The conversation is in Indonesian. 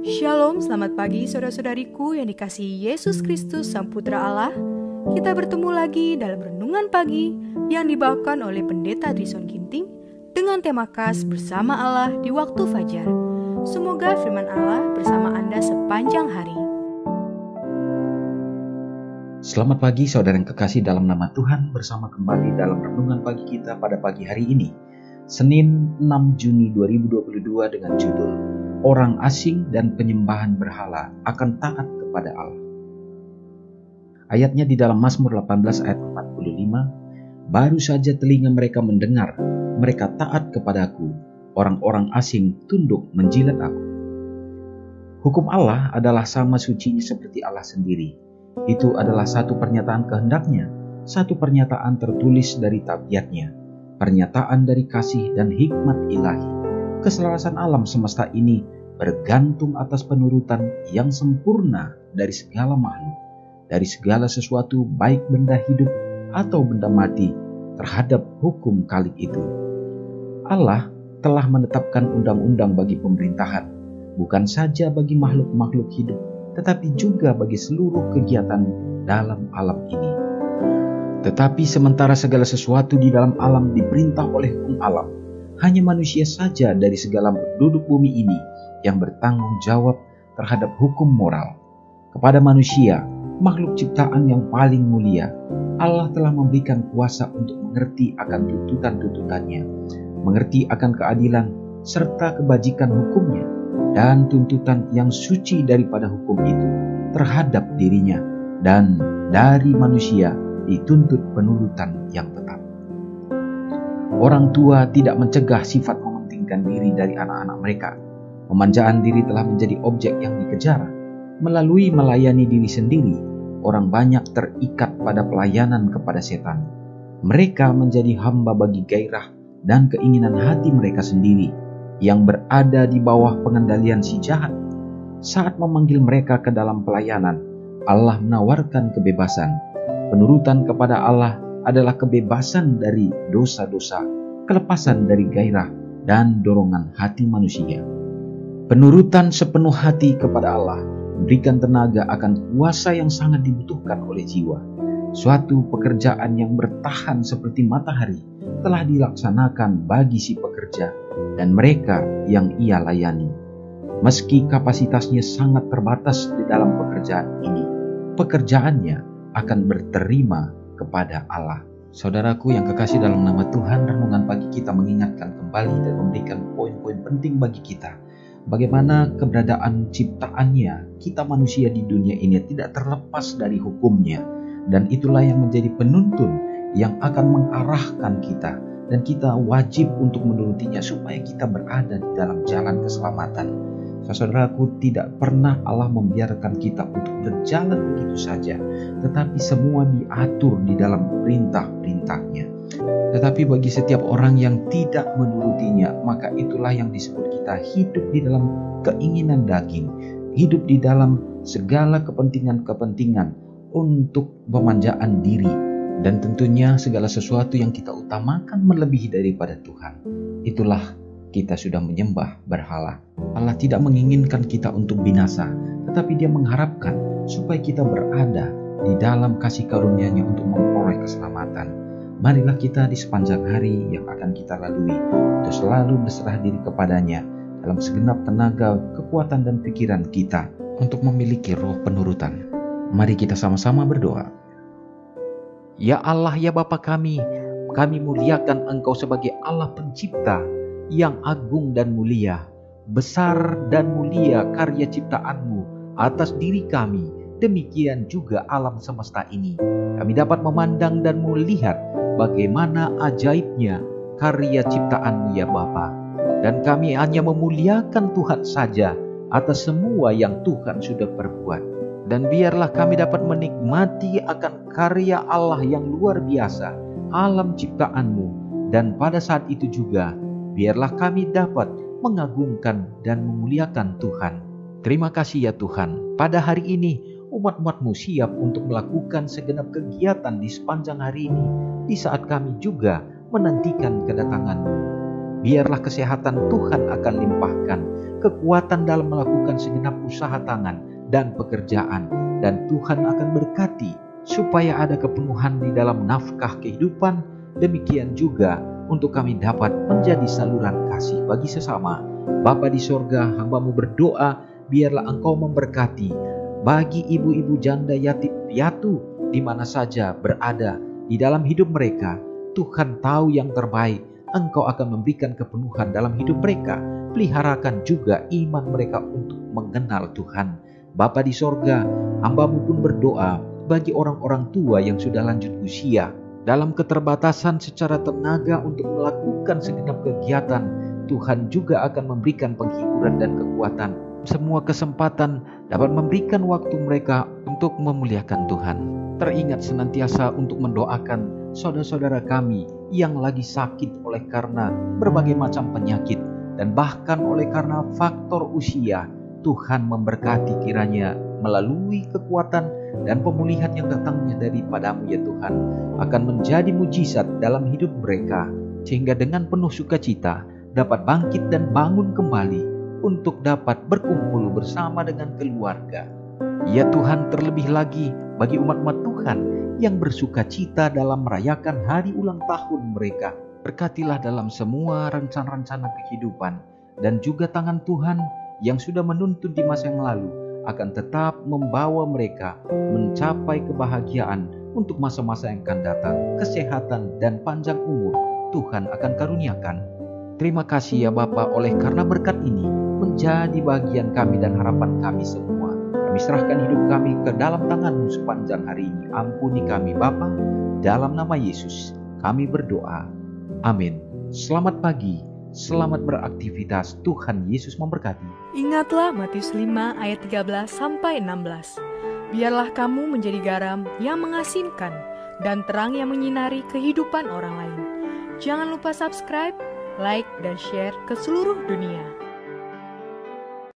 Shalom, selamat pagi saudara-saudariku yang dikasihi Yesus Kristus Sang Putra Allah. Kita bertemu lagi dalam Renungan Pagi yang dibawakan oleh Pendeta Trison Ginting dengan tema khas Bersama Allah di Waktu Fajar. Semoga firman Allah bersama Anda sepanjang hari. Selamat pagi saudara yang kekasih dalam nama Tuhan, bersama kembali dalam Renungan Pagi kita pada pagi hari ini, Senin 6 Juni 2022 dengan judul Orang asing dan penyembahan berhala akan taat kepada Allah. Ayatnya di dalam Mazmur 18 ayat 45, baru saja telinga mereka mendengar, mereka taat kepadaku, orang-orang asing tunduk menjilat aku. Hukum Allah adalah sama sucinya seperti Allah sendiri. Itu adalah satu pernyataan kehendaknya, satu pernyataan tertulis dari tabiatnya, pernyataan dari kasih dan hikmat ilahi. Keselarasan alam semesta ini bergantung atas penurutan yang sempurna dari segala makhluk, dari segala sesuatu baik benda hidup atau benda mati terhadap hukum kalik itu. Allah telah menetapkan undang-undang bagi pemerintahan, bukan saja bagi makhluk-makhluk hidup, tetapi juga bagi seluruh kegiatan dalam alam ini. Tetapi sementara segala sesuatu di dalam alam diperintah oleh hukum alam, hanya manusia saja dari segala penduduk bumi ini yang bertanggung jawab terhadap hukum moral. Kepada manusia, makhluk ciptaan yang paling mulia, Allah telah memberikan kuasa untuk mengerti akan tuntutan-tuntutannya, mengerti akan keadilan serta kebajikan hukumnya, dan tuntutan yang suci daripada hukum itu terhadap dirinya, dan dari manusia dituntut penurutan yang tetap. Orang tua tidak mencegah sifat mementingkan diri dari anak-anak mereka. Pemanjaan diri telah menjadi objek yang dikejar. Melalui melayani diri sendiri, orang banyak terikat pada pelayanan kepada setan. Mereka menjadi hamba bagi gairah dan keinginan hati mereka sendiri yang berada di bawah pengendalian si jahat. Saat memanggil mereka ke dalam pelayanan, Allah menawarkan kebebasan. Penurutan kepada Allah adalah kebebasan dari dosa-dosa, kelepasan dari gairah dan dorongan hati manusia. Penurutan sepenuh hati kepada Allah memberikan tenaga akan kuasa yang sangat dibutuhkan oleh jiwa. Suatu pekerjaan yang bertahan seperti matahari telah dilaksanakan bagi si pekerja dan mereka yang ia layani. Meski kapasitasnya sangat terbatas di dalam pekerjaan ini, pekerjaannya akan berterima kepada Allah. Saudaraku yang kekasih dalam nama Tuhan, renungan pagi kita mengingatkan kembali dan memberikan poin-poin penting bagi kita. Bagaimana keberadaan ciptaannya, kita manusia di dunia ini tidak terlepas dari hukumnya. Dan itulah yang menjadi penuntun yang akan mengarahkan kita. Dan kita wajib untuk menurutinya supaya kita berada di dalam jalan keselamatan. Saudaraku, tidak pernah Allah membiarkan kita untuk berjalan begitu saja, tetapi semua diatur di dalam perintah-perintahnya. Tetapi bagi setiap orang yang tidak menurutinya, maka itulah yang disebut kita hidup di dalam keinginan daging, hidup di dalam segala kepentingan-kepentingan untuk pemanjaan diri, dan tentunya segala sesuatu yang kita utamakan melebihi daripada Tuhan. Itulah kita sudah menyembah berhala. Allah tidak menginginkan kita untuk binasa, tetapi Dia mengharapkan supaya kita berada di dalam kasih karunia-Nya untuk memperoleh keselamatan. Marilah kita di sepanjang hari yang akan kita lalui untuk selalu berserah diri kepada-Nya dalam segenap tenaga, kekuatan dan pikiran kita untuk memiliki roh penurutan. Mari kita sama-sama berdoa. Ya Allah, ya Bapa kami muliakan Engkau sebagai Allah pencipta yang agung dan mulia. Besar dan mulia karya ciptaan-Mu atas diri kami, demikian juga alam semesta ini. Kami dapat memandang dan melihat bagaimana ajaibnya karya ciptaan-Mu ya Bapa. Dan kami hanya memuliakan Tuhan saja atas semua yang Tuhan sudah perbuat. Dan biarlah kami dapat menikmati akan karya Allah yang luar biasa, alam ciptaan-Mu. Dan pada saat itu juga, biarlah kami dapat mengagungkan dan memuliakan Tuhan. Terima kasih ya Tuhan, pada hari ini umat-umat-Mu siap untuk melakukan segenap kegiatan di sepanjang hari ini, di saat kami juga menantikan kedatangan-Mu. Biarlah kesehatan Tuhan akan limpahkan, kekuatan dalam melakukan segenap usaha tangan dan pekerjaan, dan Tuhan akan berkati supaya ada kepenuhan di dalam nafkah kehidupan. Demikian juga untuk kami dapat menjadi saluran kasih bagi sesama. Bapa di sorga, hamba-Mu berdoa, biarlah Engkau memberkati bagi ibu-ibu janda yatim piatu di mana saja berada di dalam hidup mereka. Tuhan tahu yang terbaik, Engkau akan memberikan kepenuhan dalam hidup mereka. Peliharakan juga iman mereka untuk mengenal Tuhan. Bapa di sorga, hamba-Mu pun berdoa bagi orang-orang tua yang sudah lanjut usia, dalam keterbatasan secara tenaga untuk melakukan segenap kegiatan. Tuhan juga akan memberikan penghiburan dan kekuatan. Semua kesempatan dapat memberikan waktu mereka untuk memuliakan Tuhan. Teringat senantiasa untuk mendoakan saudara-saudara kami yang lagi sakit oleh karena berbagai macam penyakit dan bahkan oleh karena faktor usia. Tuhan memberkati kiranya melalui kekuatan dan pemulihan yang datangnya daripada-Mu ya Tuhan, akan menjadi mujizat dalam hidup mereka, sehingga dengan penuh sukacita dapat bangkit dan bangun kembali untuk dapat berkumpul bersama dengan keluarga. Ya Tuhan, terlebih lagi bagi umat-umat Tuhan yang bersukacita dalam merayakan hari ulang tahun mereka. Berkatilah dalam semua rencana-rencana kehidupan, dan juga tangan Tuhan yang sudah menuntun di masa yang lalu akan tetap membawa mereka mencapai kebahagiaan untuk masa-masa yang akan datang. Kesehatan dan panjang umur Tuhan akan karuniakan. Terima kasih ya Bapa, oleh karena berkat ini menjadi bagian kami dan harapan kami semua. Kami serahkan hidup kami ke dalam tangan-Mu sepanjang hari ini. Ampuni kami Bapa, dalam nama Yesus kami berdoa. Amin. Selamat pagi, selamat beraktivitas. Tuhan Yesus memberkati. Ingatlah Matius 5 ayat 13-16. Biarlah kamu menjadi garam yang mengasinkan dan terang yang menyinari kehidupan orang lain. Jangan lupa subscribe, like, dan share ke seluruh dunia.